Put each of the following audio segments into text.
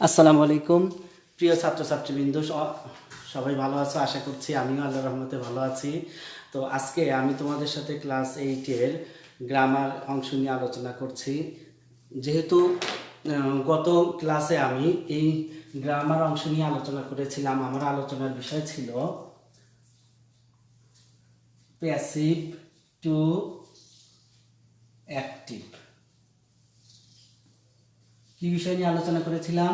আসসালামু আলাইকুম প্রিয় ছাত্রছাত্রীবৃন্দ, সবাই ভালো আছো আশা করছি। আমিও আল্লাহর রহমতে ভালো আছি। তো আজকে আমি তোমাদের সাথে ক্লাস 8-এর গ্রামার অংশ নিয়ে আলোচনা করছি। যেহেতু গত ক্লাসে আমি এই গ্রামার অংশ নিয়ে আলোচনা করেছিলাম, আমার আলোচনার বিষয় ছিল প্যাসিভ টু অ্যাক্টিভ। কি বিষয় নিয়ে আলোচনা করেছিলাম?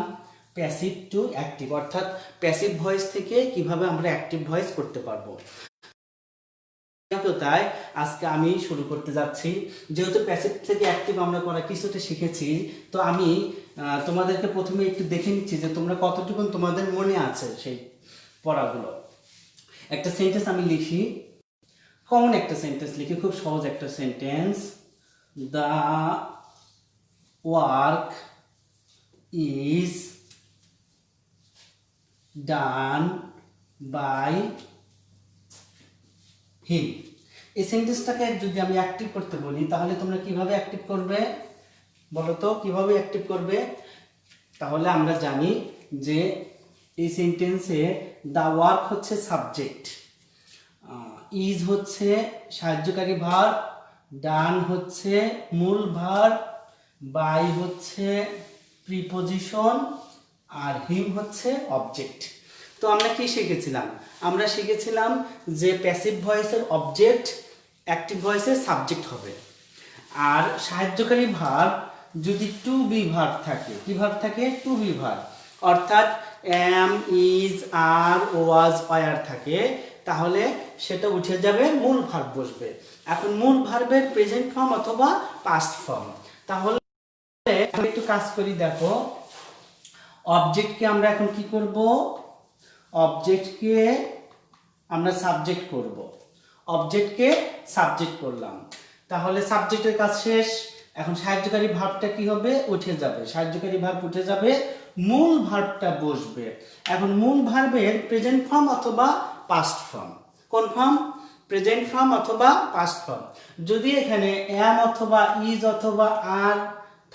প্যাসিভ টু অ্যাক্টিভ, অর্থাৎ প্যাসিভ ভয়েস থেকে কিভাবে আমরা অ্যাক্টিভ ভয়েস করতে পারবো। তাই আজকে আমি শুরু করতে যাচ্ছি। যেহেতু প্যাসিভ থেকে অ্যাক্টিভ আমরা করা কিছুটা শিখেছি, তো আমি তোমাদেরকে প্রথমে একটু দেখে নিচ্ছি যে তোমরা কতটুকু তোমাদের মনে আছে সেই পড়াগুলো। একটা সেন্টেন্স আমি লিখি, কমন একটা সেন্টেন্স লিখি, খুব সহজ একটা sentence. The work is done by him। এই সেন্টেন্সটাকে যদি আমি অ্যাক্টিভ করতে বলি, তাহলে তোমরা কিভাবে অ্যাক্টিভ করবে বলো তো? কিভাবে অ্যাক্টিভ করবে? তাহলে আমরা জানি যে এই সেন্টেন্সে দ্য ওয়ার্ক হচ্ছে সাবজেক্ট, ইজ হচ্ছে সাহায্যকারী ভার্ব, ডান হচ্ছে মূল ভার্ব, বাই হচ্ছে প্রিপোজিশন, আর হিম হচ্ছে অবজেক্ট। তো আমরা কি শিখেছিলাম? আমরা শিখেছিলাম যে প্যাসিভ ভয়েসের অবজেক্ট অ্যাক্টিভ ভয়েসের সাবজেক্ট হবে। আর সাহায্যকারী ভার্ব যদি টু বি ভার্ব থাকে, কি ভার্ব থাকে? টু বি ভার্ব, অর্থাৎ am, is, are, was, were থাকে, তাহলে সেটা উঠে যাবে, মূল ভার্ব বসবে। এখন মূল ভার্বের প্রেজেন্ট ফর্ম অথবা পাস্ট ফর্ম। তাহলে আমি একটু কাজ করি, দেখো। অবজেক্টকে আমরা এখন কি করব? অবজেক্টকে আমরা সাবজেক্ট করব। অবজেক্টকে সাবজেক্ট করলাম, তাহলে সাবজেক্টের কাজ শেষ। এখন সাহায্যকারী ভার্বটা কি হবে? উঠে যাবে। সাহায্যকারী ভার্ব উঠে যাবে, মূল ভার্বটা বসবে। এখন মূল ভার্বের প্রেজেন্ট ফর্ম অথবা পাস্ট ফর্ম। কোন ফর্ম? প্রেজেন্ট ফর্ম অথবা পাস্ট ফর্ম। যদি এখানে এম অথবা ইজ অথবা আর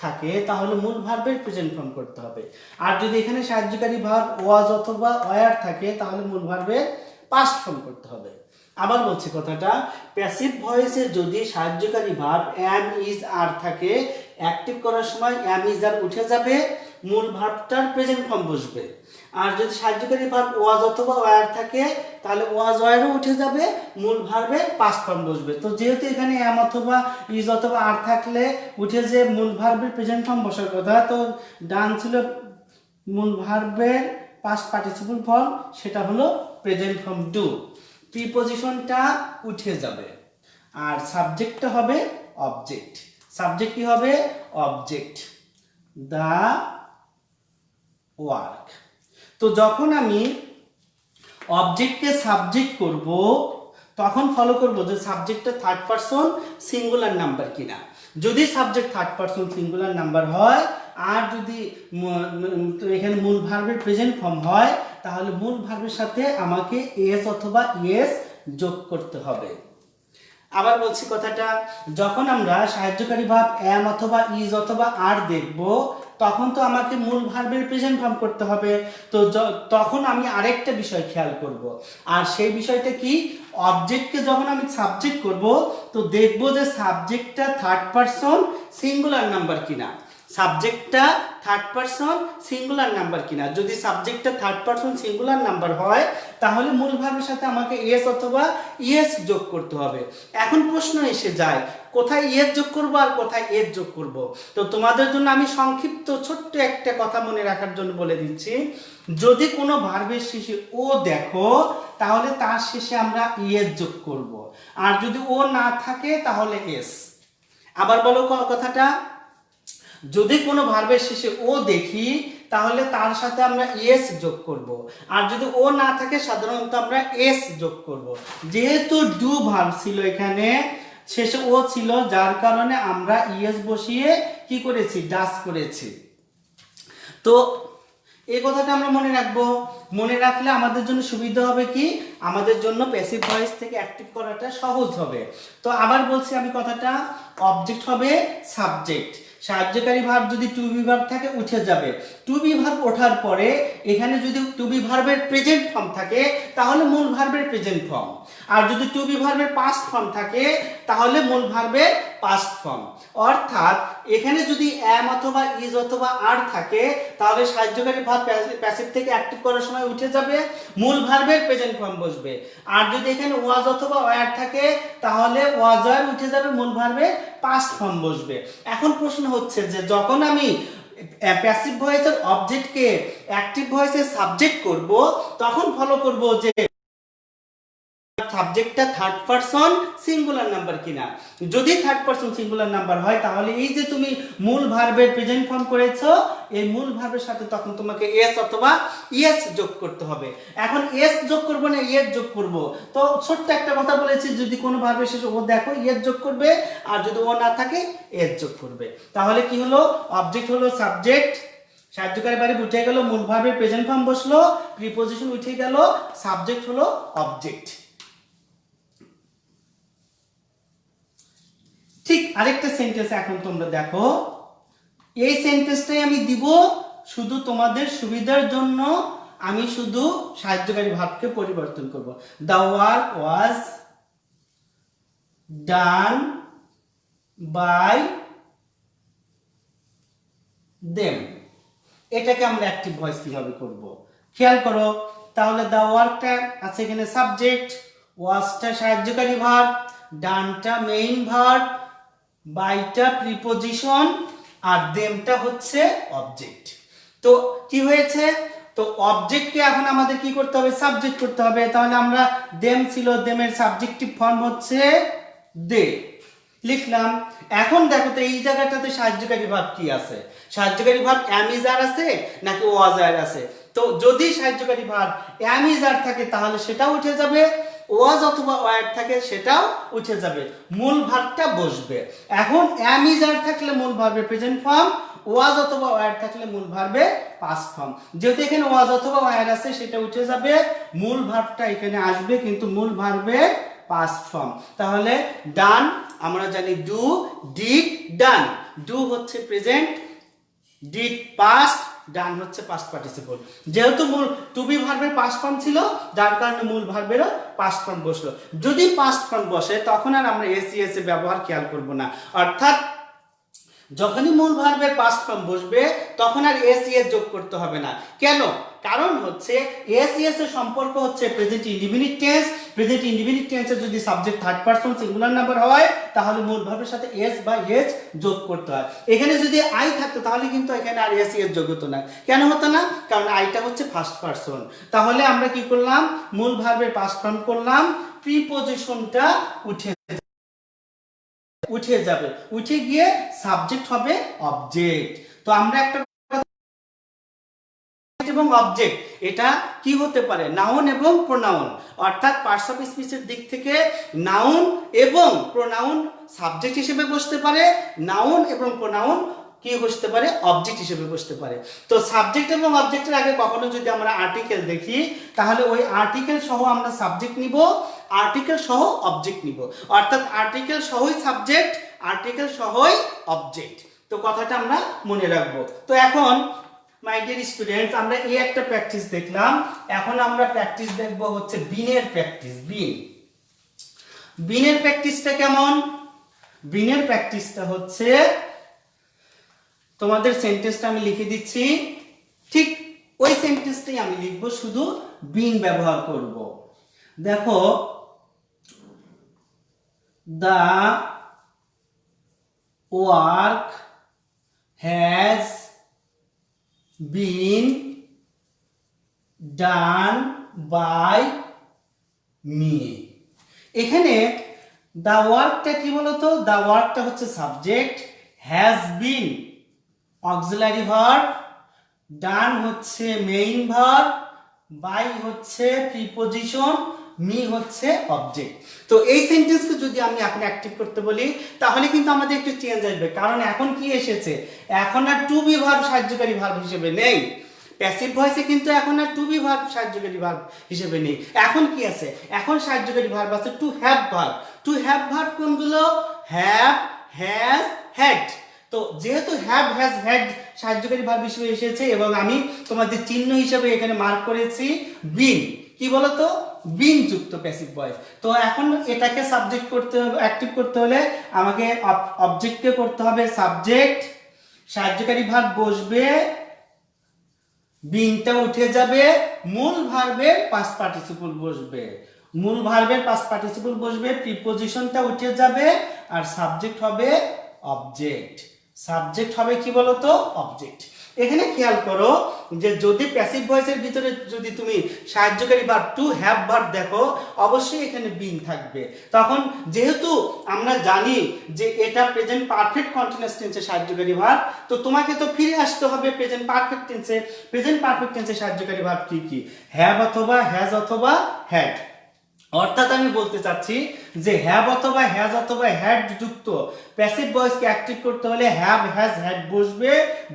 থাকে, তাহলে মূল ভার্বের প্রেজেন্ট ফর্ম করতে হবে। আর যদি এখানে সাহায্যকারী ভার্ব ওয়াজ অথবা ওয়ার থাকে, তাহলে মূল ভার্বের পাস্ট ফর্ম করতে হবে। আবার বলছি কথাটা, প্যাসিভ ভয়েসে যদি সাহায্যকারী ভার্ব এম, ইজ, আর থাকে, অ্যাক্টিভ করার সময় এম, ইজ, আর উঠে যাবে, মূল ভার্বটার প্রেজেন্ট ফর্ম বসবে। আর যদি সাহায্যকারী ভার্ব ওয়াজ অথবা ওয়ার থাকে, তাহলে ওয়াজ, ওয়ারও উঠে যাবে, মূল ভার্বের পাস্ট ফর্ম বসবে। তো যেহেতু এখানে এম অথবা ইজ অথবা আর থাকলে উঠে যে মূল ভার্বের প্রেজেন্ট ফর্ম বসার কথা, তো ডান ছিল মূল ভার্বের পাস্ট পার্টিসিপল ফর্ম, সেটা হলো প্রেজেন্ট ফর্ম ডু। প্রিপোজিশনটা উঠে যাবে, আর সাবজেক্টটা হবে অবজেক্ট। সাবজেক্ট কি হবে? Object, the work. তো যখন আমি অবজেক্টকে সাবজেক্ট করব, তখন ফলো করব যে সাবজেক্টটা থার্ড পারসন সিঙ্গুলার নাম্বার কিনা। যদি subject third person singular number হয়, আর যদি এখানে মূল ভার্বের প্রেজেন্ট ফর্ম হয়, তাহলে মূল ভার্বের সাথে আমাকে এস অথবা ইএস যোগ করতে হবে। আবার বলছি কথাটা, যখন আমরা সাহায্যকারী ভার্ব এম অথবা ইজ অথবা আর দেখব, তখন তো আমাকে মূল ভার্বের প্রেজেন্ট ফর্ম করতে হবে। তো তখন আমি আরেকটা বিষয় খেয়াল করব, আর সেই বিষয়টা কি? অবজেক্টকে যখন আমি সাবজেক্ট করব, তো দেখব যে সাবজেক্টটা থার্ড পারসন সিঙ্গুলার নাম্বার কিনা। সাবজেক্টটা থার্ড পারসন সিঙ্গুলার নাম্বার কিনা। যদি সাবজেক্টটা থার্ড পারসন সিঙ্গুলার নাম্বার হয়, তাহলে মূল ভার্বের সাথে আমাকে এস অথবা ইএস যোগ করতে হবে। এখন প্রশ্ন এসে যায়, কোথায় ইএস যোগ করব আর কোথায় এস যোগ করব? তো তোমাদের জন্য আমি সংক্ষিপ্ত ছোট্ট একটা কথা মনে রাখার জন্য বলে দিচ্ছি। যদি কোনো ভার্বের শেষে ও দেখো, তাহলে তার শেষে আমরা ইএস যোগ করব, আর যদি ও না থাকে তাহলে এস। আবার বলো কথাটা, যদি কোনো ভার্বের শেষে ও দেখি, তাহলে তার সাথে আমরা এস যোগ করব, আর যদি ও না থাকে সাধারণত আমরা এস যোগ করব। যেহেতু ডু ভার্ব ছিল, এখানে শেষে ও ছিল, যার কারণে আমরা ইএস বসিয়ে কি করেছি? ডাস করেছি। তো এই কথাটা আমরা মনে রাখবো। মনে রাখলে আমাদের জন্য সুবিধা হবে কি? আমাদের জন্য প্যাসিভ ভয়েস থেকে অ্যাক্টিভ করাটা সহজ হবে। তো আবার বলছি আমি কথাটা, অবজেক্ট হবে সাবজেক্ট, সাহায্যকারী ভার্ব যদি টু বি ভার্ব থাকে উঠে যাবে। টু বি ভার্ব ওঠার পরে এখানে যদি টু বি ভার্বের প্রেজেন্ট ফর্ম থাকে তাহলে মূল ভার্বের প্রেজেন্ট ফর্ম, আর যদি টু বি ভার্বের পাস্ট ফর্ম থাকে তাহলে মূল ভার্বের পাস্ট ফর্ম। অর্থাৎ এখানে যদি am অথবা is অথবা are থাকে তাহলে সাহায্যকারী ভার্ব প্যাসিভ থেকে অ্যাক্টিভ করার সময় উঠে যাবে, মূল ভার্বের প্রেজেন্ট ফর্ম বসবে। আর যদি এখানে was অথবা were থাকে তাহলে was were উঠে যাবে, মূল ভার্বের পাস্ট ফর্ম বসবে। এখন প্রশ্ন হচ্ছে যে যখন আমি প্যাসিভ ভয়েসের অবজেক্টকে অ্যাক্টিভ ভয়েসে সাবজেক্ট করব তখন ফলো করব যে সাবজেক্টটা থার্ড পারসন সিঙ্গুলার নাম্বার কিনা। যদি থার্ড পারসন সিঙ্গুলার নাম্বার হয় তাহলে এই যে তুমি মূল ভার্বের প্রেজেন্ট ফর্ম করেছো এই মূল ভার্বের সাথে তখন তোমাকে এস অথবা ইএস যোগ করতে হবে। এখন এস যোগ করব না ইএস যোগ করব, তো ছোট্ট একটা কথা বলেছি, যদি কোনো ভার্বের শেষে ও দেখো ইএস যোগ করবে, আর যদি ও না থাকে এস যোগ করবে। তাহলে কি হলো, অবজেক্ট হলো সাবজেক্ট, সাহায্যকারী ভার্ব উঠে গেল, মূল ভার্বের প্রেজেন্ট ফর্ম বসলো, প্রিপোজিশন উঠে গেল, সাবজেক্ট হলো অবজেক্ট। ঠিক আরেকটা সেন্টেন্স এখন তোমরা দেখো, এই সেন্টেন্সটাই আমি দিব শুধু তোমাদের সুবিধার জন্য, আমি শুধু সাহায্যকারী ভার্বকে পরিবর্তন করব। The work was done by them, এটাকে আমরা অ্যাক্টিভ ভয়েস কিভাবে করব খেয়াল করো। তাহলে দ্য ওয়ার্কটা আছে এখানে সাবজেক্ট, ওয়াজটা সাহায্যকারী ভার্ব, ডানটা মেইন ভার্ব, বাইটা প্রিপোজিশন, আর দেমটা হচ্ছে অবজেক্ট। তো কি হয়েছে, তো অবজেক্টকে এখন আমাদের কি করতে হবে, সাবজেক্ট করতে হবে। তাহলে আমরা দেম ছিল, দেমের সাবজেক্টিভ ফর্ম হচ্ছে দে, লিখলাম। এখন দেখো তো এই জায়গাটাতে সাহায্যকারী ভার্ব কি আছে, সাহায্যকারী ভার্ব am is are আছে নাকি was are আছে। তো যদি সাহায্যকারী ভার্ব am is are থাকে তাহলে সেটাও উঠে যাবে, was অথবা were থাকে সেটাও উঠে যাবে, মূল ভার্বটা বসবে। এখন am is are থাকলে মূল ভার্বের প্রেজেন্ট ফর্ম, was অথবা were থাকলে মূল ভার্বের পাস্ট ফর্ম। যেহেতু এখানে was অথবা were আছে সেটা উঠে যাবে, মূল ভার্বটা এখানে আসবে কিন্তু মূল ভার্বের পাস্ট ফর্ম। তাহলে ডান আমরা জানি ডু, ডিড, ডান। ডু হচ্ছে প্রেজেন্ট, ডিড পাস্ট, ডান হচ্ছে পাস্ট পার্টিসিপল। যেহেতু মূল টু বি ভার্বের পাস্ট ফর্ম ছিল যার কারণে মূল ভার্বেরও পাস্ট ফর্ম বসলো। যদি পাস্ট ফর্ম বসে তখন আর আমরা এস এর ব্যবহার খেয়াল করব না, অর্থাৎ যখনই মূল ভার্বের পাস্ট ফর্ম বসবে তখন আর এস যোগ করতে হবে না। কেন? কারণ হচ্ছে এস এর সম্পর্ক হচ্ছে present indefinite tense. Present indefinite টেন্সের যদি subject third person singular number হয় তাহলে মূল ভার্বের সাথে এস বা এস যোগ করতে হয়। এখানে যদি আই থাকতো তাহলে কিন্তু এখানে আর এস যোগ হতো না। কেন হতো না? কারণ আইটা হচ্ছে ফার্স্ট পারসন। তাহলে আমরা কি করলাম, মূল ভার্বের পাস্ট ফর্ম করলাম, প্রিপোজিশনটা উঠে যাবে, উঠে গিয়ে সাবজেক্ট হবে অবজেক্ট। তো আমরা একটা এবং অবজেক্ট এটা কি হতে পারে, নাউন এবং প্রোনাউন, অর্থাৎ পার্টস অফ স্পিচের দিক থেকে নাউন এবং প্রোনাউন সাবজেক্ট হিসেবে বসতে পারে, নাউন এবং প্রোনাউন কি বসতে পারে, অবজেক্ট হিসেবে বসতে পারে। তো সাবজেক্ট এবং অবজেক্টের আগে কখনো যদি আমরা আর্টিকেল দেখি তাহলে ওই আর্টিকেল সহ আমরা সাবজেক্ট নিব, আর্টিকেল সহ অবজেক্ট নিব, অর্থাৎ আর্টিকেল সহই সাবজেক্ট, আর্টিকেল সহই অবজেক্ট। তো কথাটা আমরা মনে রাখবো। তো এখন মাই ডিয়ার স্টুডেন্টস আমরা এই একটা প্র্যাকটিস দেখলাম, এখন আমরা প্র্যাকটিস দেখব হচ্ছে বিনের প্র্যাকটিস। বিনের প্র্যাকটিসটা কেমন? বিনের প্র্যাকটিসটা হচ্ছে তোমাদের সেন্টেন্সটা আমি লিখে দিচ্ছি, ঠিক ওই সেন্টেন্সটাই আমি লিখব, শুধু বিন ব্যবহার করব। দেখো, the work has been done by me। এখানে the ওয়ার্কটা কি বলতো, the ওয়ার্কটা হচ্ছে subject, has been auxiliary verb, done হচ্ছে মেইন ভার্ব, by হচ্ছে প্রিপোজিশন, মি হচ্ছে অবজেক্ট। তো এই সেন্টেন্সকে যদি আমি এখন অ্যাক্টিভ করতে বলি তাহলে কিন্তু আমাদের একটু চেঞ্জ আসবে, কারণ এখন কি এসেছে, এখন আর টু বি ভার্ব সাহায্যকারী ভার্ব হিসেবে নেই। প্যাসিভ ভয়েসে কিন্তু এখন আর টু বি ভার্ব সাহায্যকারী ভার্ব হিসেবে নেই। এখন কি আছে, এখন সাহায্যকারী ভার্ব আছে to have verb. To have verb কোনগুলো, হ্যাভ, হ্যাজ, হ্যাড। তো যেহেতু হ্যাভ হ্যাজ হ্যাড সাহায্যকারী ভার্ব হিসেবে এসেছে এবং আমি তোমাদের চিহ্ন হিসেবে এখানে মার্ক করেছি বিন, কি বলতো, বিন যুক্ত প্যাসিভ ভয়েস। তো এখন এটাকে সাবজেক্ট করতে হবে, অ্যাক্টিভ করতে হলে আমাকে অবজেক্টকে করতে হবে সাবজেক্ট, সাহায্যকারী ভার্ব বসবে, বিনটা উঠে যাবে, মূল ভার্বের পাস্ট পার্টিসিপল বসবে, মূল ভার্বের পাস্ট পার্টিসিপল বসবে, প্রিপজিশনটা উঠে যাবে, আর সাবজেক্ট হবে অবজেক্ট। সাবজেক্ট হবে কি বলতো, অবজেক্ট। এখানে খেয়াল করো যে যদি প্যাসিভ ভয়েসের ভিতরে যদি তুমি সাহায্যকারী ভার্ব টু হ্যাভ ভার্ব দেখো, অবশ্যই এখানে বিন থাকবে। তখন যেহেতু আমরা জানি যে এটা প্রেজেন্ট পারফেক্ট কন্টিনিউয়াস টেন্সে সাহায্যকারী ভার্ব, তো তোমাকে তো ফিরে আসতে হবে প্রেজেন্ট পারফেক্ট টেন্সে। প্রেজেন্ট পারফেক্ট টেন্সে সাহায্যকারী ভার্ব কি কি, হ্যাভ অথবা হ্যাজ অথবা হ্যাড। অর্থাৎ আমি বলতে চাচ্ছি যে হ্যাভ অথবা হ্যাজ অথবা হ্যাড যুক্ত প্যাসিভ ভয়েসকে অ্যাক্টিভ করতে হলে হ্যাভ হ্যাজ হ্যাড বসবে,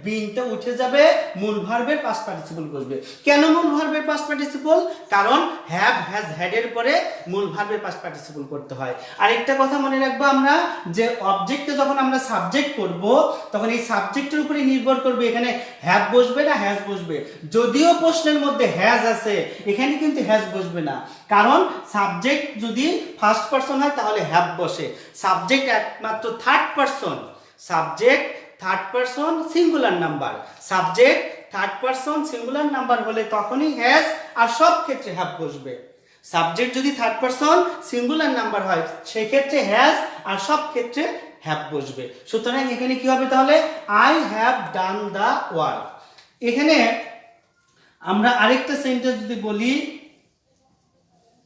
বিনটা উঠে যাবে, মূল ভার্বের পাস্ট পার্টিসিপল বসবে। কেন মূল ভার্বের পাস্ট পার্টিসিপল? কারণ হ্যাভ হ্যাজ হ্যাড এর পরে মূল ভার্বের পাস্ট পার্টিসিপল করতে হয়। আরেকটা কথা মনে রাখবো আমরা, যে অবজেক্টে যখন আমরা সাবজেক্ট করব তখন এই সাবজেক্টের উপরে নির্ভর করবে এখানে হ্যাভ বসবে না হ্যাজ বসবে। যদিও প্রশ্নের মধ্যে হ্যাজ আছে, এখানে কিন্তু হ্যাজ বসবে না, কারণ সাবজেক্ট যদি ফার্স্ট পারসন হয় তাহলে হ্যাভ বসে। সাবজেক্ট একমাত্র third person, subject third person singular number, subject third person singular number হলে তখনই হ্যাজ, আর সব ক্ষেত্রে হ্যাভ বসবে। সাবজেক্ট যদি থার্ড পারসন সিঙ্গুলার নাম্বার হয় সেই ক্ষেত্রে হ্যাজ, আর সব ক্ষেত্রে হ্যাভ বসবে। সুতরাং এখানে কি হবে তাহলে, I have done the work. এখানে আমরা আরেকটা সেন্টেন্স যদি বলি,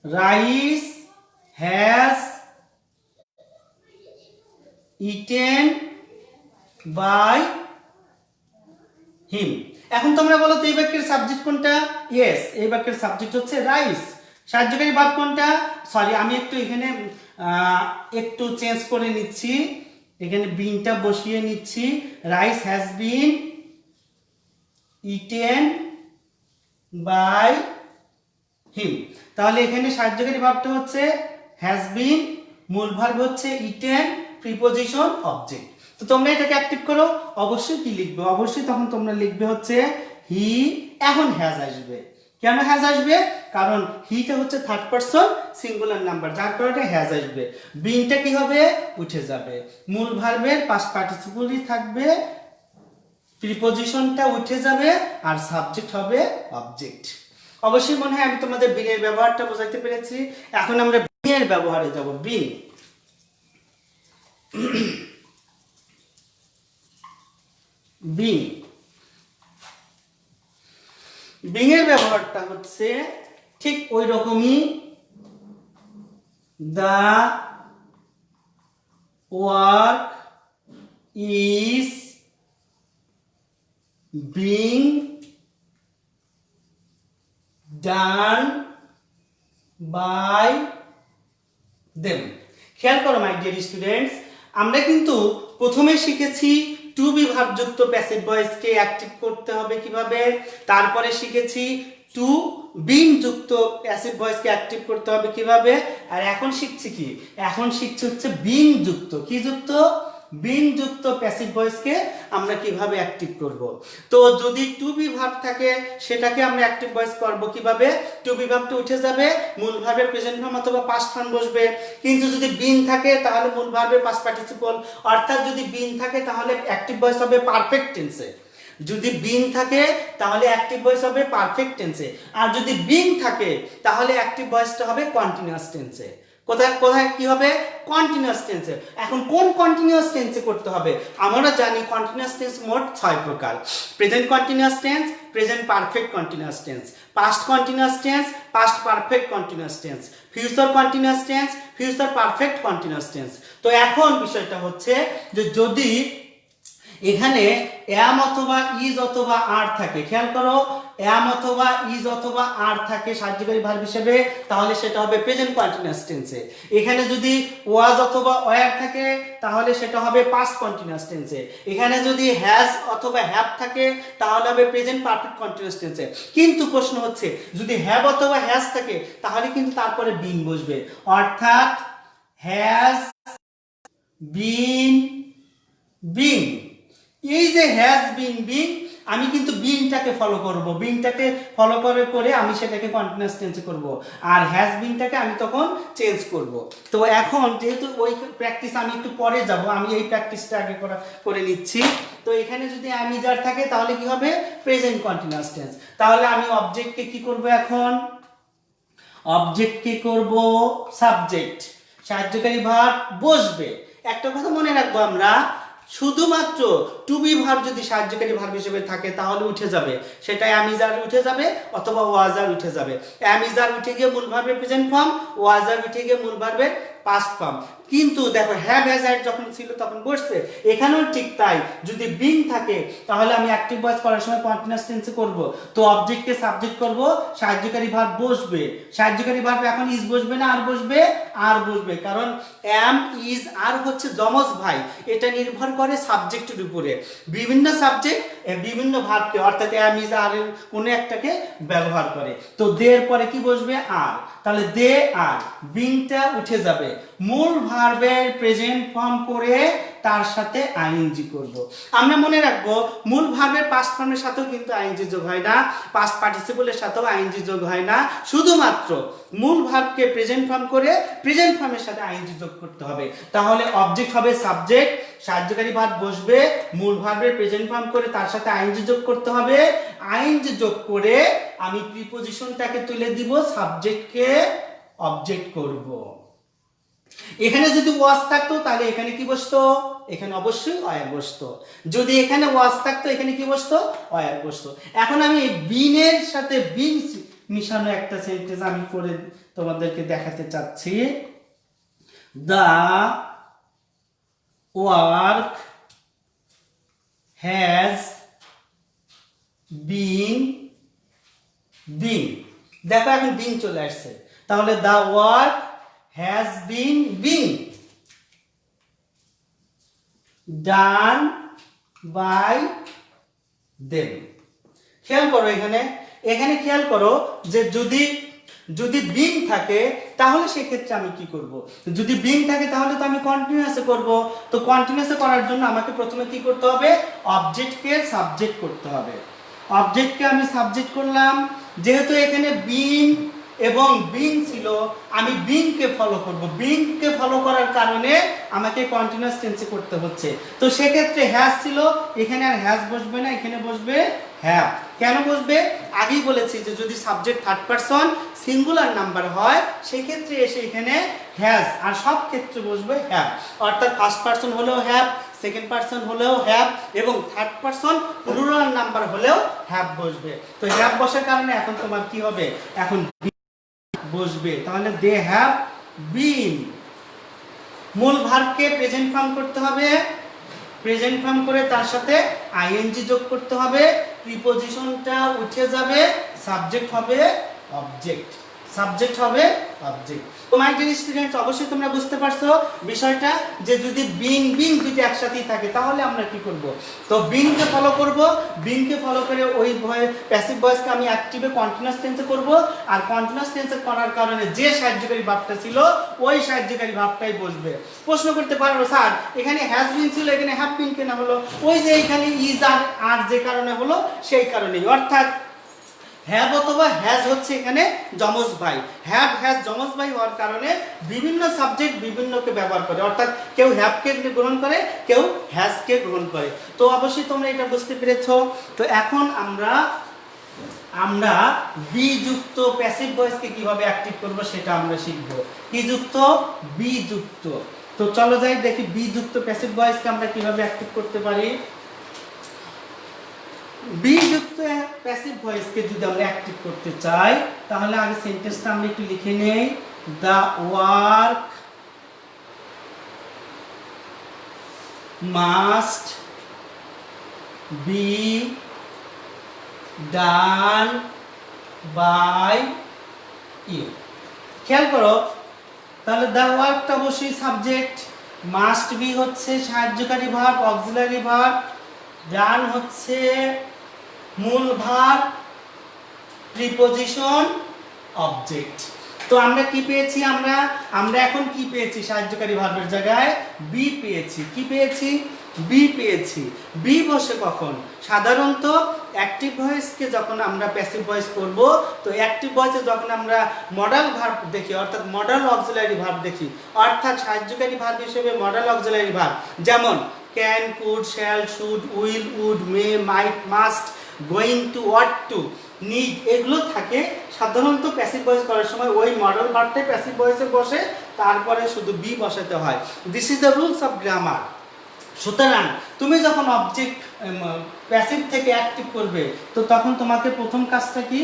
rice has eaten by him. এখন তোমরা বলো তো এই বাক্যের সাবজেক্ট কোনটা? ইয়েস, এই বাক্যের সাবজেক্ট হচ্ছে রাইস। সাহায্যকারী ভার্ব কোনটা? সরি, আমি একটু এখানে একটু চেঞ্জ করে নিচ্ছি, এখানে বিনটা বসিয়ে নিচ্ছি। Rice has been eaten by him. তাহলে এখানে সাহায্যকারী ভার্বটা হচ্ছে হ্যাজ বিন, মূল ভার্ব হচ্ছে ইটেন, প্রিপজিশন অবজেক্ট। তো তোমরা এটাকে অ্যাক্টিভ করো, অবশ্যই কি লিখবে, অবশ্যই তখন তোমরা লিখবে হচ্ছে হি। এখন হ্যাজ আসবে, কেন হ্যাজ আসবে? কারণ হিটা হচ্ছে থার্ড পারসন সিঙ্গুলার নাম্বার, যার কারণে হ্যাজ আসবে। বিনটা কি হবে, উঠে যাবে, মূল ভার্বের পাস্ট পার্টিসিপলই থাকবে, প্রিপজিশনটা উঠে যাবে, আর সাবজেক্ট হবে অবজেক্ট। অবশ্যই মনে হয় আমি তোমাদের বিনের ব্যবহারটা বোঝাইতে পেরেছি। এখন আমরা বিনের ব্যবহারে যাব। বিন, বিন, বিনের ব্যবহারটা হচ্ছে ঠিক ওই রকমই। The work is being done by them. খেয়াল করো মাই ডিয়ার স্টুডেন্টস, আমরা কিন্তু প্রথমে শিখেছি টু বি ভার্ব যুক্ত প্যাসিভ ভয়েসকে অ্যাক্টিভ করতে হবে কিভাবে, তারপরে শিখেছি টু বিন যুক্ত প্যাসিভ ভয়েসকে অ্যাক্টিভ করতে হবে কিভাবে, আর এখন শিখছি কি, এখন শিখছি হচ্ছে বিন যুক্ত, কি যুক্ত, বিন যুক্ত প্যাসিভ ভয়েসকে আমরা কিভাবে অ্যাক্টিভ করব। তো যদি টু বি ভার্ব থাকে সেটাকে আমরা অ্যাক্টিভ ভয়েস করব কিভাবে, টু বি ভার্বটা উঠে যাবে, মূল ভার্বের প্রেজেন্ট ফর্ম অথবা পাস্ট ফর্ম বসবে। কিন্তু যদি বিন থাকে তাহলে মূল ভার্বের পাস্ট পার্টিসিপল, অর্থাৎ যদি বিন থাকে তাহলে অ্যাক্টিভ ভয়েস হবে পারফেক্ট টেন্সে, যদি বিন থাকে তাহলে অ্যাক্টিভ ভয়েস হবে পারফেক্ট টেন্সে, আর যদি বিন থাকে তাহলে অ্যাক্টিভ ভয়েসটা হবে কন্টিনিউয়াস টেন্সে। কোথায় কোথায় কি হবে, কন্টিনিউয়াস টেন্সে। এখন কোন কন্টিনিউয়াস টেন্সে করতে হবে? আমরা জানি কন্টিনিউয়াস টেন্স মোট 6 প্রকার। Present continuous tense, present perfect continuous tense, past continuous tense, past perfect continuous tense, future continuous tense, future perfect continuous tense. তো এখন বিষয়টা হচ্ছে যে যদি এখানে এম অথবা ইজ অথবা আর থাকে, খেয়াল করো, এম অথবা ইজ অথবা আর থাকে সাহায্যকারী ভার্ব হিসেবে, তাহলে সেটা হবে প্রেজেন্ট কন্টিনিউয়াস টেন্সে। এখানে যদি ওয়াজ অথবা ওয়্যার থাকে তাহলে সেটা হবে পাস্ট কন্টিনিউয়াস টেন্সে। এখানে যদি হ্যাজ অথবা হ্যাভ থাকে তাহলে হবে প্রেজেন্ট পারফেক্ট কন্টিনিউয়াস টেন্সে। কিন্তু প্রশ্ন হচ্ছে যদি হ্যাভ অথবা হ্যাজ থাকে তাহলে কিন্তু তারপরে বিন বসবে, অর্থাৎ হ্যাজ বিন বিন। এই যে হ্যাজ বিন বিং, আমি কিন্তু বিনটাকে ফলো করব, বিনটাকে ফলো করে আমি সেটাকে কন্টিনিউয়াস টেন্সে করব, আর হ্যাজ বিনটাকে আমি তখন চেঞ্জ করব। তো এখন যেহেতু ওই প্র্যাকটিস আমি একটু পরে যাব, আমি এই প্র্যাকটিসটা আগে করে নিচ্ছি। তো এখানে যদি আমি যার থাকে তাহলে কি হবে, প্রেজেন্ট কন্টিনিউয়াস টেন্স। তাহলে আমি অবজেক্টকে কি করব, এখন অবজেক্টকে করব সাবজেক্ট, সাহায্যকারী ভার্ব বসবে। একটা কথা মনে রাখবো, আমরা শুধুমাত্র টু বি ভার্ব যদি সাহায্যকারী ভার্ব হিসেবে থাকে তাহলে উঠে যাবে, সেটা অ্যামিজার উঠে যাবে অথবা ওয়াজার উঠে যাবে। অ্যামিজার উঠে গিয়ে মূল ভার্বের প্রেজেন্ট ফর্ম, ওয়াজার উঠে গিয়ে মূল ভার্বের পাস্ট ফর্ম। কিন্তু দেখো হ্যাভ হ্যাজ হ্যাড যখন ছিল তখন বসছে, এখানেও ঠিক তাই। যদি বিং থাকে তাহলে আমি অ্যাক্টিভ ভয়েস করার সময় কন্টিনিউয়াস টেন্সে করব, তো অবজেক্টকে সাবজেক্ট করব, সাহায্যকারী ভার্ব বসবে। সাহায্যকারী ভার্ব এখন ইজ বসবে না আর বসবে, আর বসবে, কারণ অ্যাম ইজ আর হচ্ছে যমজ ভাই, এটা নির্ভর করে সাবজেক্টের উপরে। বিভিন্ন সাবজেক্ট বিভিন্ন ভার্বকে অর্থাৎ অ্যাম ইজ আর এর কোনো একটাকে ব্যবহার করে। তো দে এর পরে কি বসবে, আর, তাহলে দে আর, বিংটা উঠে যাবে, মূল ভার্বের প্রেজেন্ট ফর্ম করে তার সাথে আইএনজি করব। আমরা মনে রাখবো মূল ভার্বের পাস্ট ফর্মের সাথেও কিন্তু আইএনজি যোগ হয় না, পাস্ট পার্টিসিপলের সাথেও আইএনজি যোগ হয় না, শুধুমাত্র মূল ভার্বকে প্রেজেন্ট ফর্ম করে প্রেজেন্ট ফর্মের সাথে আইএনজি যোগ করতে হবে। তাহলে অবজেক্ট হবে সাবজেক্ট, সাহায্যকারী ভার্ব বসবে, মূল ভার্বের প্রেজেন্ট ফর্ম করে তার সাথে আইএনজি যোগ করতে হবে। আইএনজি যোগ করে আমি প্রিপজিশনটাকে তুলে দিব, সাবজেক্টকে অবজেক্ট করব। এখানে যদি ওয়াজ থাকতো তাহলে এখানে কি বসতো, এখানে অবশ্যই ওয়্যার বসতো। যদি এখানে ওয়াজ থাকতো এখানে কি বসতো, ওয়্যার বসতো। এখন আমি বিনের সাথে বিন মিশানো একটা সেন্টেন্স আমি করে তোমাদেরকে দেখাতে চাচ্ছি। দা ওয়ার্ক হ্যাজ বিন বিন, দেখো এখন বিন চলে আসছে, তাহলে the work has been being done by them। খেয়াল করো এখানে, এখানে খেয়াল করো যে যদি বিং থাকে তাহলে সেক্ষেত্রে আমি কি করব, যদি বিং থাকে তাহলে তো আমি কন্টিনিউয়াসে করব। তো কন্টিনিউয়াসে করার জন্য আমাকে প্রথমে কি করতে হবে, অবজেক্টকে সাবজেক্ট করতে হবে। অবজেক্টকে আমি সাবজেক্ট করলাম, যেহেতু এখানে বিং এবং বিং ছিল, আমি বিংকে ফলো করব। বিংকে ফলো করার কারণে আমাকে কন্টিনিউয়াস টেন্সে করতে হচ্ছে। তো সেক্ষেত্রে হ্যাজ ছিল, এখানে আর হ্যাজ বসবে না, এখানে বসবে হ্যাভ। কেন বসবে, আগেই বলেছি যে যদি subject third person singular number হয় সেক্ষেত্রে এসে এখানে হ্যাজ, আর সব ক্ষেত্রে বসবে হ্যাভ। অর্থাৎ ফার্স্ট পারসন হলেও হ্যাভ, সেকেন্ড পারসন হলেও হ্যাভ, এবং থার্ড পারসন প্লুরাল নাম্বার হলেও হ্যাভ বসবে। তো হ্যাভ বসার কারণে এখন তোমার কি হবে, এখন বসবে। তাহলে দে হ্যাভ বিন, মূল ভার্বকে প্রেজেন্ট ফর্ম করতে হবে, প্রেজেন্ট ফর্ম করে তার সাথে আইএনজি যোগ করতে হবে, প্রিপজিশনটা উঠে যাবে, সাবজেক্ট হবে অবজেক্ট, সাবজেক্ট হবে অবজেক্ট। তো মাই ডিয়ার স্টুডেন্টস, অবশ্যই তোমরা বুঝতে পারছো বিষয়টা, যে যদি বিং বিং দুটো একসাথেই থাকে তাহলে আমরা কি করব। তো বিংকে ফলো করব, বিংকে ফলো করে ওই প্যাসিভ ভয়েসকে আমি অ্যাক্টিভে কন্টিনিউয়াস টেন্সে করব, আর কন্টিনিউয়াস টেন্সে করার কারণে যে সাহায্যকারী ভার্বটা ছিল ওই সাহায্যকারী ভার্বটাই বসবে। প্রশ্ন করতে পারো, স্যার এখানে হ্যাজ বিন ছিল এখানে হ্যাভ বিন কেন হলো, ওই যে এখানে ইজ আর যে কারণে হলো সেই কারণেই। অর্থাৎ হ্যাভ অথবা হ্যাজ হচ্ছে এখানে যমজ ভাই, হ্যাভ হ্যাজ যমজ ভাই হওয়ার কারণে বিভিন্ন সাবজেক্ট বিভিন্নকে ব্যবহার করে, অর্থাৎ কেউ হ্যাভকে গ্রহণ করে, কেউ হ্যাজকে গ্রহণ করে। তো অবশ্যই তোমরা এটা বুঝতে পেরেছো। তো এখন আমরা বি যুক্ত প্যাসিভ ভয়েসকে কিভাবে অ্যাক্টিভ করব সেটা আমরা শিখব। কি যুক্ত, বি যুক্ত। তো চলো যাই দেখি বি যুক্ত প্যাসিভ ভয়েসকে আমরা কিভাবে অ্যাক্টিভ করতে পারি। বি যুক্ত প্যাসিভ ভয়েসকে যদি আমরা অ্যাক্টিভ করতে চাই তাহলে আগে সেন্টেন্সটা আমরা একটু লিখে নেই। The work must be done by you. খেয়াল করো, তাহলে দা ওয়ার্কটা অবশ্যই সাবজেক্ট, মাস্ট বি হচ্ছে সাহায্যকারী ভার্ব অক্সিলারি ভার্ব, ডান হচ্ছে মূল ভার্ব, প্রিপজিশন অবজেক্ট। তো আমরা কি পেয়েছি, আমরা এখন কি পেয়েছি, সাহায্যকারী ভার্বের জায়গায় বি পেয়েছি। কি পেয়েছি, বি পেয়েছি। বি বসে কখন? সাধারণত অ্যাক্টিভ ভয়েসকে যখন আমরা প্যাসিভ ভয়েস করব, তো অ্যাক্টিভ ভয়েসে যখন আমরা মডাল ভার্ব দেখি, অর্থাৎ মডাল অক্সিলারি ভার্ব দেখি, অর্থাৎ সাহায্যকারী ভার্ব হিসেবে মডাল অক্সিলারি ভার্ব, যেমন can, could, shall, should, will, would, may, might, must, going to, want to, need, এগুলো থাকে। সাধারণত প্যাসিভ ভয়েস করার সময় ওই মডাল ভার্বটাই প্যাসিভ ভয়েসে বসে, তারপরে শুধু বি বসাতে হয়। This is the rules of grammar. সুতরাং তুমি যখন অবজেক্ট প্যাসিভ থেকে অ্যাক্টিভ করবে, তো তখন তোমাকে প্রথম কাজটা কি?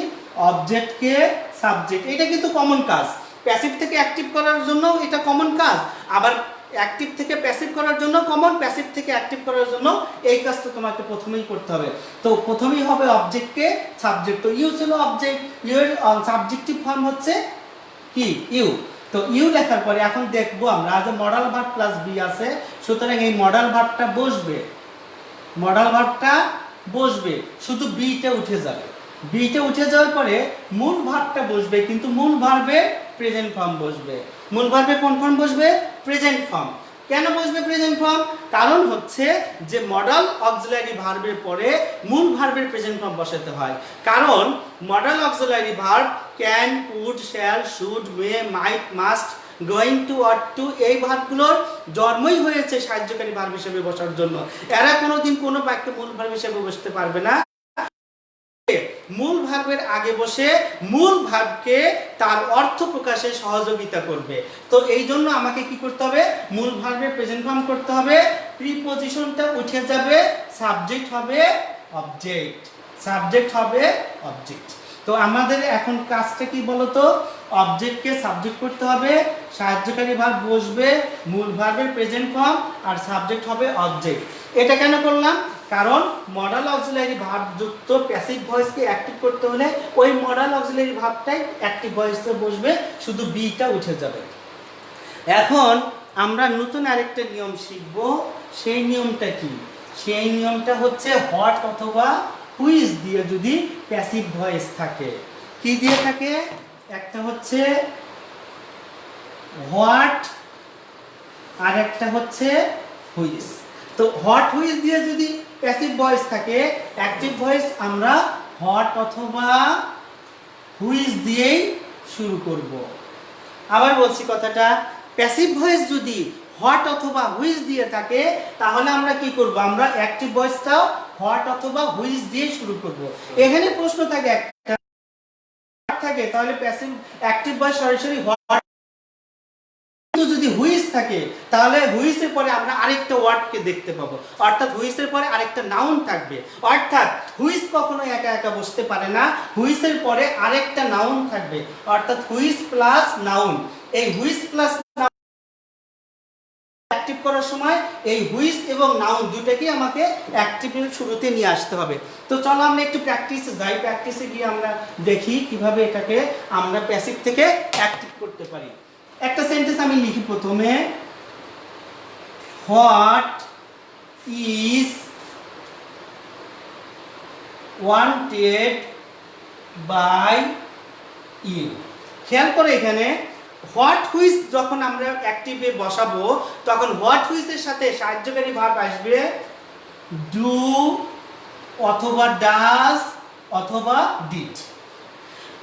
অবজেক্টকে সাবজেক্ট, এটা কিন্তু কমন কাজ। প্যাসিভ থেকে অ্যাক্টিভ করার জন্য এটা কমন কাজ, আবার অ্যাক্টিভ থেকে প্যাসিভ করার জন্য কমন, প্যাসিভ থেকে অ্যাক্টিভ করার জন্য এই কাজটা তোমাকে প্রথমেই করতে হবে। তো প্রথমেই হবে অবজেক্টকে সাবজেক্ট। তো ইউ ছিল অবজেক্ট, ইউ এর সাবজেক্টিভ ফর্ম হচ্ছে কি? ইউ। তো ইউ লেখার পরে এখন দেখবো আমরা যে মডাল ভার্ব প্লাস বি আছে, সুতরাং এই মডাল ভার্বটা বসবে, মডাল ভার্বটা বসবে, শুধু বিটা উঠে যাবে। বিটা উঠে যাওয়ার পরে মূল ভার্বটা বসবে, কিন্তু মূল ভার্বে প্রেজেন্ট ফর্ম বসবে। মূল ভার্বে কোন ফর্ম বসবে? Present form. কেন বসবে প্রেজেন্ট ফর্ম? কারণ হচ্ছে যে মডাল অক্সিলারি ভার্বের পরে মূল ভার্বের প্রেজেন্ট ফর্ম বসাতে হয়। কারণ modal auxiliary verb can, could, shall, should, may, might, must, going to, want to, এই ভার্বগুলোর জন্মই হয়েছে সাহায্যকারী ভার্ব হিসেবে বসার জন্য। এরা কোনোদিন কোনো বাক্যে মূল ভার্ব হিসেবে বসতে পারবে না। মূল ভার্বের আগে বসে মূল ভার্বকে তার অর্থ প্রকাশে সহযোগিতা করবে। তো এই জন্য আমাকে কি করতে হবে? মূল ভার্বের প্রেজেন্ট ফর্ম করতে হবে, প্রিপজিশনটা উঠে যাবে, সাবজেক্ট হবে অবজেক্ট, সাবজেক্ট হবে অবজেক্ট। তো আমাদের এখন কাজটা কি বলতো? অবজেক্টকে সাবজেক্ট করতে হবে, সাহায্যকারী ভার্ব বসবে, মূল ভার্বের প্রেজেন্ট ফর্ম, আর সাবজেক্ট হবে অবজেক্ট। এটা কেন করলাম? কারণ মডাল অক্সিলারি ভার্ব যুক্ত প্যাসিভ ভয়েসকে অ্যাক্টিভ করতে হলে ওই মডাল অক্সিলারি ভার্বটাই অ্যাক্টিভ ভয়েসে বসবে, শুধু বিটা উঠে যাবে। এখন আমরা নতুন আরেকটা নিয়ম শিখব। সেই নিয়মটা কি? সেই নিয়মটা হচ্ছে হোয়াট অথবা হুইজ দিয়ে যদি প্যাসিভ ভয়েস থাকে। কি দিয়ে থাকে? একটা হচ্ছে হোয়াট আর একটা হচ্ছে হুইজ। তো হোয়াট হুইজ দিয়ে যদি প্যাসিভ ভয়েস থাকে, অ্যাক্টিভ ভয়েস আমরা হোয়াট অথবা হুইজ দিয়েই শুরু করব। আবার বলছি কথাটা, প্যাসিভ ভয়েস যদি হোয়াট অথবা হুইজ দিয়ে থাকে, তাহলে আমরা কি করব? আমরা অ্যাক্টিভ ভয়েসটাও হোয়াট অথবা হুইজ দিয়ে শুরু করব। এখানে প্রশ্ন থাকে একটা থাকে, তাহলে প্যাসিভ অ্যাক্টিভ ভয়েস সরাসরি হোয়াট, যদি হুইজ থাকে তাহলে হুইজের পরে আমরা আরেকটা ওয়ার্ডকে দেখতে পাবো, অর্থাৎ হুইজের পরে আরেকটা নাউন থাকবে। অর্থাৎ হুইজ কখনো একা একা বসতে পারে না, হুইজের পরে আরেকটা নাউন থাকবে, অর্থাৎ হুইজ প্লাস নাউন। এই হুইজ প্লাস অ্যাক্টিভ করার সময় এই হুইজ এবং নাউন দুটাকেই আমাকে অ্যাক্টিভের শুরুতে নিয়ে আসতে হবে। তো চলো আমরা একটু প্র্যাকটিসে যাই, প্র্যাকটিসে গিয়ে আমরা দেখি কিভাবে এটাকে আমরা প্যাসিভ থেকে অ্যাক্টিভ করতে পারি। একটা সেন্টেন্স আমি লিখি প্রথমে, what is wanted by you. খেয়াল করে এখানে হোয়াট হুইজ যখন আমরা অ্যাক্টিভে বসাবো, তখন হোয়াট হুইজের সাথে সাহায্যকারী ভার্ব আসবে ডু অথবা ডাজ অথবা ডিড।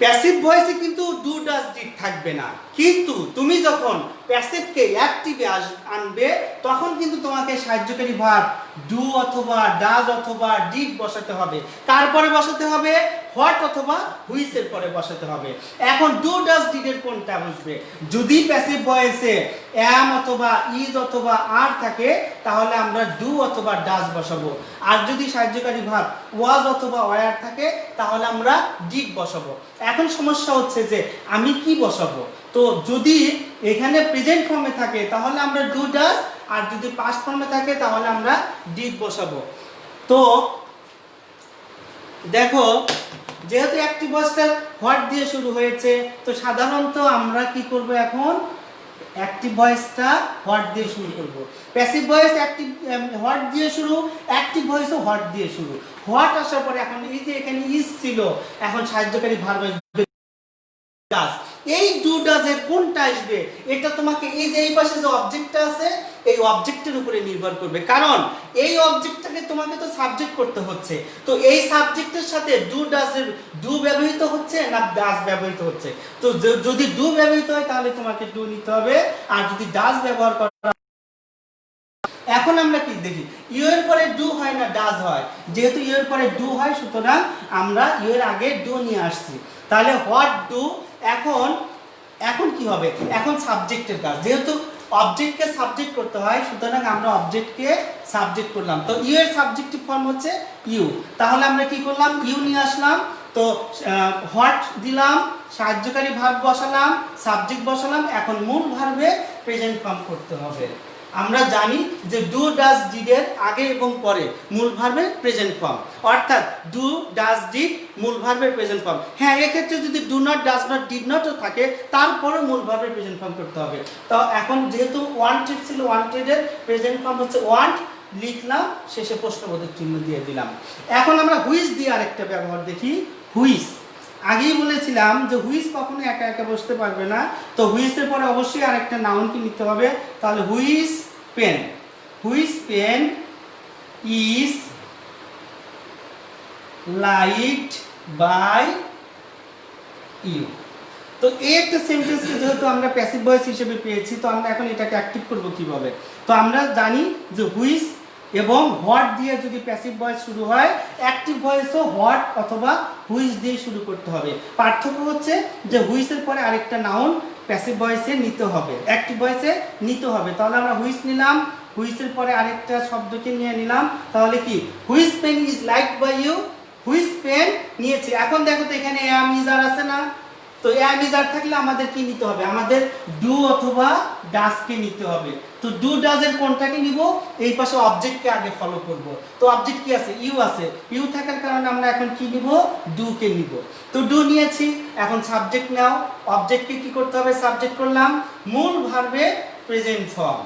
প্যাসিভ ভয়েসে কিন্তু ডু ডাজ ডিড থাকবে না, কিন্তু তুমি যখন প্যাসিভকে অ্যাক্টিভে আনবে, তখন কিন্তু তোমাকে সাহায্যকারী ভার্ব ডু অথবা ডাজ অথবা ডিড বসাতে হবে। কার পরে বসাতে হবে? হোয়াট অথবা হুইসের পরে বসাতে হবে। এখন ডু ডাজ ডিডের কোনটা বসবে? যদি প্যাসিভ ভয়েসে অ্যাম অথবা ইজ অথবা আর থাকে, তাহলে আমরা ডু অথবা ডাজ বসাবো। আর যদি সাহায্যকারী ভার্ব ওয়াজ অথবা ওয়্যার থাকে, তাহলে আমরা ডিড বসাবো। এখন সমস্যা হচ্ছে যে আমি কি বসাবো? তো যদি এখানে প্রেজেন্ট ফর্মে থাকে তাহলে আমরা ডু ডাজ, আর যদি পাস্ট ফর্মে থাকে তাহলে আমরা ডিড বসাবো। তো দেখো, যেহেতু অ্যাক্টিভ ভয়েসটা হোয়াট দিয়ে শুরু হয়েছে, তো সাধারণত আমরা কি করব? এখন অ্যাক্টিভ ভয়েসটা হোয়াট দিয়ে শুরু করব। প্যাসিভ ভয়েস অ্যাক্টিভ হোয়াট দিয়ে শুরু, অ্যাক্টিভ ভয়েসও হোয়াট দিয়ে শুরু। হোয়াট আসার পরে এখন এই যে এখানে ইজ ছিল, এখন সাহায্যকারী ভার্ব ডাজ। এই ডু ডাজ এর কোনটা আসবে এটা তোমাকে এই যে এই পাশে যে অবজেক্টটা আছে এই অবজেক্টের উপরে নির্ভর করবে, কারণ এই অবজেক্টটাকে তোমাকে তো সাবজেক্ট করতে হচ্ছে। তো এই সাবজেক্টের সাথে ডু ডাজ এর ডু ব্যবহৃত হচ্ছে না ডাজ ব্যবহৃত হচ্ছে। তো যদি ডু ব্যবহৃত হয় তাহলে তোমাকে ডু নিতে হবে, আর যদি ডাজ ব্যবহার করা। এখন আমরা কি দেখি, ইউ এর পরে ডু হয় না ডাজ হয়। যেহেতু ইউ এর পরে ডু হয় সুতরাং আমরা ইউ এর আগে ডু নিয়ে আসছি। তাহলে হোয়াট ডু, এখন এখন কি হবে, এখন সাবজেক্টের কাজ। যেহেতু অবজেক্টকে সাবজেক্ট করতে হয় সুতরাং আমরা অবজেক্টকে সাবজেক্ট করলাম। তো ইউ এর সাবজেক্টিভ ফর্ম হচ্ছে ইউ। তাহলে আমরা কি করলাম, ইউ নিয়ে আসলাম। তো হোয়াট দিলাম, সাহায্যকারী ভার্ব বসালাম, সাবজেক্ট বসালাম। এখন মূল ভার্বে প্রেজেন্ট ফর্ম করতে হবে। আমরা জানি যে ডু ডাজ ডিড এর আগে এবং পরে মূল ভার্বের প্রেজেন্ট ফর্ম, অর্থাৎ ডু ডাজ ডিড মূল ভার্বের প্রেজেন্ট ফর্ম। হ্যাঁ, এক্ষেত্রে যদি do not does not did নটও থাকে তারপরে মূল ভার্বের প্রেজেন্ট ফর্ম করতে হবে। তো এখন যেহেতু ওয়ান্টেড ছিল, ওয়ান্টেডের প্রেজেন্ট ফর্ম হচ্ছে ওয়ান্ট, লিখলাম, শেষে প্রশ্নবোধক চিহ্ন দিয়ে দিলাম। এখন আমরা হুইচ দিয়ে আরেকটা ব্যবহার দেখি, হুইচ। আগেই বলেছিলাম যে হুইচ কখনো একা একা বসতে পারবে না, তো হুইচের পরে অবশ্যই আরেকটা নাউনকে নিতে হবে। তাহলে which pen, which pen is liked by you. তো এই একটা সেন্টেন্সকে যেহেতু আমরা প্যাসিভ ভয়েস হিসেবে পেয়েছি, তো আমরা এখন এটাকে অ্যাক্টিভ করব কিভাবে। তো আমরা জানি যে হুইচ এবং হোয়াট দিয়ে যদি প্যাসিভ ভয়েস শুরু হয়, অ্যাক্টিভ ভয়েসও হোয়াট অথবা হুইচ দিয়ে শুরু করতে হবে। পার্থক্য হচ্ছে যে হুইচের পরে আরেকটা নাউন প্যাসিভ ভয়েসে নিতে হবে, অ্যাক্টিভ ভয়েসে নিতে হবে। তাহলে আমরা হুইচ নিলাম, হুইচের পরে আরেকটা শব্দকে নিয়ে নিলাম। তাহলে কি, which pen is liked by you, which pen নিয়েছি। এখন দেখো তো এখানে অ্যাম ইজ আর আছে না, তো অ্যাম ইজ আর থাকলে আমাদের কি নিতে হবে, আমাদের ডু অথবা ডাজকে নিতে হবে। তো ডু ডাজ এর কোনটাকে নিব, এই পাশে অবজেক্টকে আগে ফলো করব। তো অবজেক্ট কি আছে, ইউ আছে, ইউ থাকার কারণে আমরা এখন কি নিব, ডু কে নিব। তো ডু নিয়েছি, এখন সাবজেক্ট নাও, অবজেক্টকে কি করতে হবে, সাবজেক্ট করলাম, মূল ভার্বে প্রেজেন্ট ফর্ম,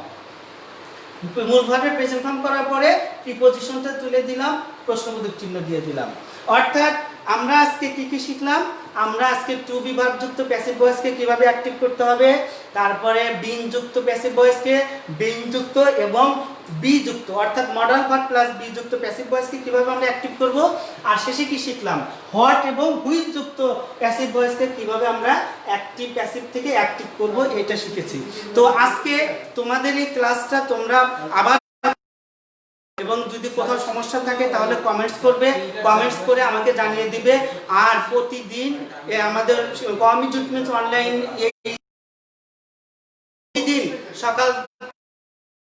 মূল ভার্বে প্রেজেন্ট ফর্ম করার পরে প্রিপজিশনটা তুলে দিলাম, প্রশ্নবোধক চিহ্ন দিয়ে দিলাম। অর্থাৎ আমরা আজকে কি কি শিখলাম, আমরা আজকে টু বি ভার্ব যুক্ত প্যাসিভ ভয়েসকে কিভাবে অ্যাক্টিভ করতে হবে, তারপরে বিং যুক্ত প্যাসিভ ভয়েসকে, বিং যুক্ত এবং বি যুক্ত অর্থাৎ মডাল ভার্ব প্লাস বি যুক্ত প্যাসিভ ভয়েসকে কিভাবে আমরা অ্যাক্টিভ করব, আর শেষে কি শিখলাম, হোয়াট এবং হুইচ যুক্ত প্যাসিভ ভয়েসকে কিভাবে আমরা অ্যাক্টিভ প্যাসিভ থেকে অ্যাক্টিভ করব, এটা শিখেছি। তো আজকে তোমাদের এই ক্লাসটা তোমরা আবার, এবং যদি কোথাও সমস্যা থাকে তাহলে কমেন্টস করবে, কমেন্টস করে আমাকে জানিয়ে দিবে। আর প্রতিদিন আমাদের কমিটমেন্ট অনলাইন দিন সকাল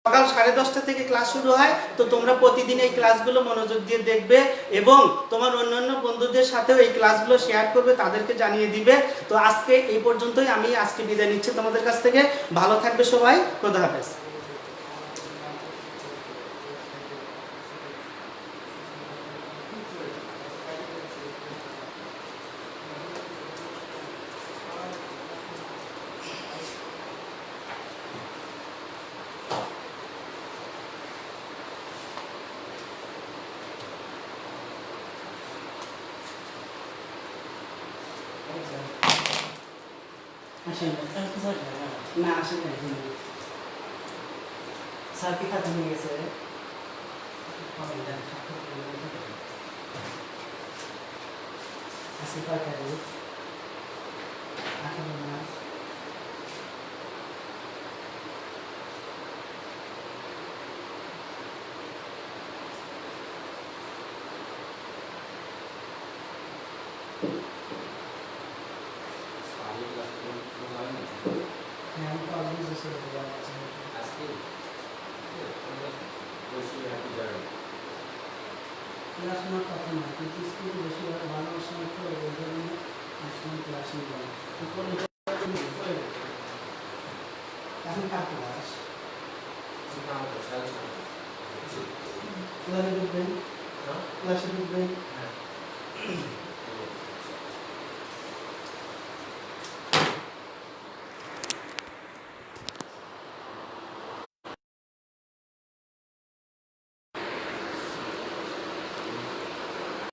10:30 থেকে ক্লাস শুরু হয়। তো তোমরা প্রতিদিন এই ক্লাসগুলো মনোযোগ দিয়ে দেখবে এবং তোমার অন্যান্য বন্ধুদের সাথেও এই ক্লাসগুলো শেয়ার করবে, তাদেরকে জানিয়ে দিবে। তো আজকে এই পর্যন্তই, আমি আজকে বিদায় নিচ্ছি তোমাদের কাছ থেকে। ভালো থাকবে সবাই, খোদা হাফেজ। না আসেন স্যার কি খাতা নিয়ে গেছে, পড়াশোনার কথা না, কিন্তু স্কুলে বেশি ভালোবাসা তো ওই জন্য ক্লাস নিলাম। এখন কার ক্লাস, ক্লাসে ঢুকবেন, ক্লাসে ঢুকবেন।